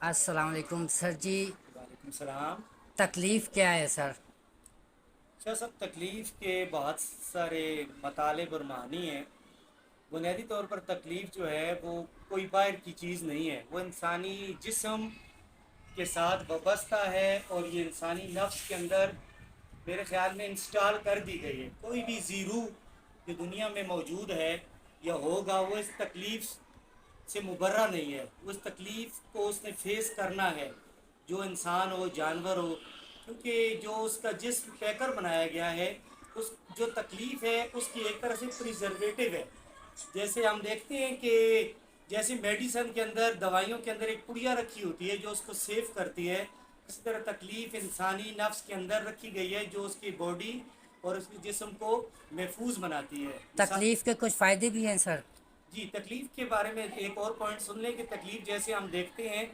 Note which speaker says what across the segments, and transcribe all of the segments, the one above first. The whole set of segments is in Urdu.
Speaker 1: السلام علیکم سر جی.
Speaker 2: وعلیکم السلام.
Speaker 1: تکلیف کیا ہے سر؟
Speaker 2: اچھا سب تکلیف کے بہت سارے مطالب اور معنی ہیں. بنیادی طور پر تکلیف جو ہے وہ کوئی باہر کی چیز نہیں ہے، وہ انسانی جسم کے ساتھ وابستہ ہے اور یہ انسانی نفس کے اندر میرے خیال میں انسٹال کر دی گئی ہے. کوئی بھی زیرو جو دنیا میں موجود ہے یا ہوگا وہ اس تکلیف سے مبرہ نہیں ہے. اس تکلیف کو اس نے فیس کرنا ہے، جو انسان ہو جانور ہو، کیونکہ جو اس کا جسم پیکر بنایا گیا ہے، اس جو تکلیف ہے اس کی ایک طرح سے پریزرویٹو ہے. جیسے ہم دیکھتے ہیں کہ جیسے میڈیسن کے اندر، دوائیوں کے اندر ایک پڑیا رکھی ہوتی ہے جو اس کو سیو کرتی ہے، اسی طرح تکلیف انسانی نفس کے اندر رکھی گئی ہے جو اس کی باڈی اور اس کے جسم کو محفوظ بناتی ہے.
Speaker 1: تکلیف کے کچھ فائدے بھی ہیں سر؟
Speaker 2: جی، تکلیف کے بارے میں ایک اور پوائنٹ سن لیں کہ تکلیف جیسے ہم دیکھتے ہیں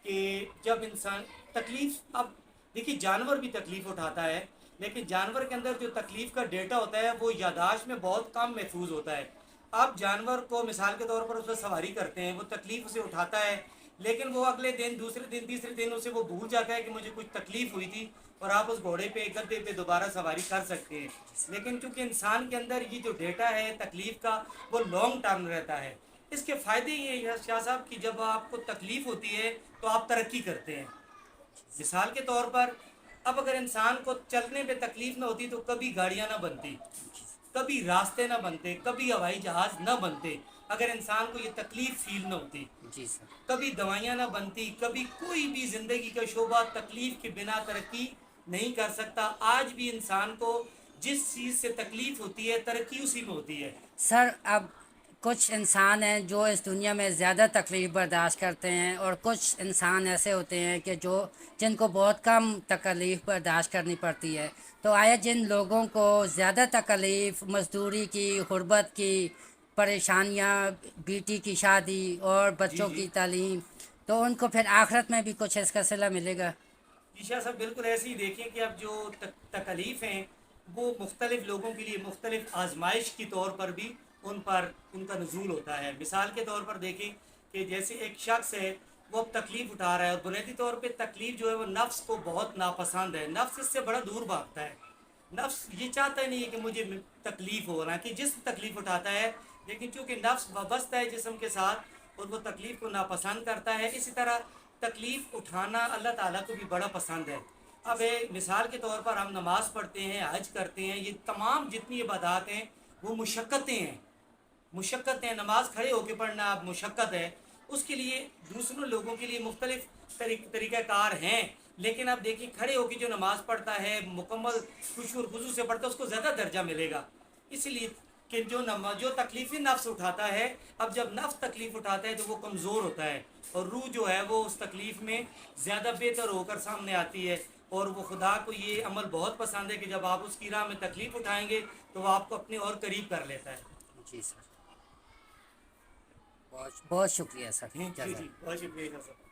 Speaker 2: کہ جب انسان تکلیف، اب دیکھیے جانور بھی تکلیف اٹھاتا ہے، لیکن جانور کے اندر جو تکلیف کا ڈیٹا ہوتا ہے وہ یاداشت میں بہت کم محفوظ ہوتا ہے. آپ جانور کو مثال کے طور پر اس پر سواری کرتے ہیں، وہ تکلیف اسے اٹھاتا ہے، لیکن وہ اگلے دن، دوسرے دن، تیسرے دن اسے وہ بھول جاتا ہے کہ مجھے کچھ تکلیف ہوئی تھی، اور آپ اس گھوڑے پہ، گدے پہ دوبارہ سواری کر سکتے ہیں. لیکن چونکہ انسان کے اندر یہ جو ڈیٹا ہے تکلیف کا وہ لانگ ٹرم رہتا ہے. اس کے فائدے یہ ہے شاہ صاحب کہ جب آپ کو تکلیف ہوتی ہے تو آپ ترقی کرتے ہیں. مثال کے طور پر اب اگر انسان کو چلنے پہ تکلیف نہ ہوتی تو کبھی گاڑیاں نہ بنتی، کبھی راستے نہ بنتے، کبھی ہوائی جہاز نہ بنتے. اگر انسان کو یہ تکلیف فیل نہ ہوتی،
Speaker 1: جی سر.
Speaker 2: کبھی دوائیاں نہ بنتی، کبھی کوئی بھی زندگی کا شعبہ تکلیف کے بنا ترقی نہیں کر سکتا. آج بھی انسان کو جس چیز سے تکلیف ہوتی ہے ترقی اسی میں ہوتی ہے.
Speaker 1: سر اب کچھ انسان ہیں جو اس دنیا میں زیادہ تکلیف برداشت کرتے ہیں، اور کچھ انسان ایسے ہوتے ہیں کہ جن کو بہت کم تکلیف برداشت کرنی پڑتی ہے. تو آیا جن لوگوں کو زیادہ تکلیف، مزدوری کی، غربت کی پریشانیاں، بیٹی کی شادی اور
Speaker 2: جی
Speaker 1: بچوں
Speaker 2: جی
Speaker 1: کی تعلیم، تو ان کو پھر آخرت میں بھی کچھ اس کا صلہ ملے گا؟
Speaker 2: عشاء صاحب بالکل ایسے ہی دیکھیں کہ اب جو تکلیف ہیں وہ مختلف لوگوں کے لیے مختلف آزمائش کی طور پر بھی ان پر ان کا نزول ہوتا ہے. مثال کے طور پر دیکھیں کہ جیسے ایک شخص ہے، وہ اب تکلیف اٹھا رہا ہے، اور بنیادی طور پہ تکلیف جو ہے وہ نفس کو بہت ناپسند ہے. نفس اس سے بڑا دور بھاگتا ہے. نفس یہ چاہتا ہی نہیں ہے کہ مجھے تکلیف ہو رہا، کہ جسم تکلیف اٹھاتا ہے، لیکن چونکہ نفس وابستہ ہے جسم کے ساتھ اور وہ تکلیف کو ناپسند کرتا ہے. اسی طرح تکلیف اٹھانا اللہ تعالیٰ کو بھی بڑا پسند ہے. اب ایک مثال کے طور پر ہم نماز پڑھتے ہیں، حج کرتے ہیں، یہ تمام جتنی عبادات ہیں وہ مشقتیں ہیں. مشقت ہے، نماز کھڑے ہو کے پڑھنا اب مشقت ہے. اس کے لیے دوسروں لوگوں کے لیے مختلف طریقہ کار ہیں، لیکن اب دیکھیں کھڑے ہو کے جو نماز پڑھتا ہے، مکمل خشوع اور خضوع سے پڑھتا ہے، اس کو زیادہ درجہ ملے گا. اس لیے کہ جو تکلیفی نفس اٹھاتا ہے، اب جب نفس تکلیف اٹھاتا ہے تو وہ کمزور ہوتا ہے، اور روح جو ہے وہ اس تکلیف میں زیادہ بہتر ہو کر سامنے آتی ہے. اور وہ خدا کو یہ عمل بہت پسند ہے کہ جب آپ اس کی راہ میں تکلیف اٹھائیں گے تو وہ آپ کو اپنے اور قریب کر لیتا ہے.
Speaker 1: جی سر. بہت بہت شکریہ سر.
Speaker 2: جی
Speaker 1: جزاک.
Speaker 2: جی، بہت شکریہ سر.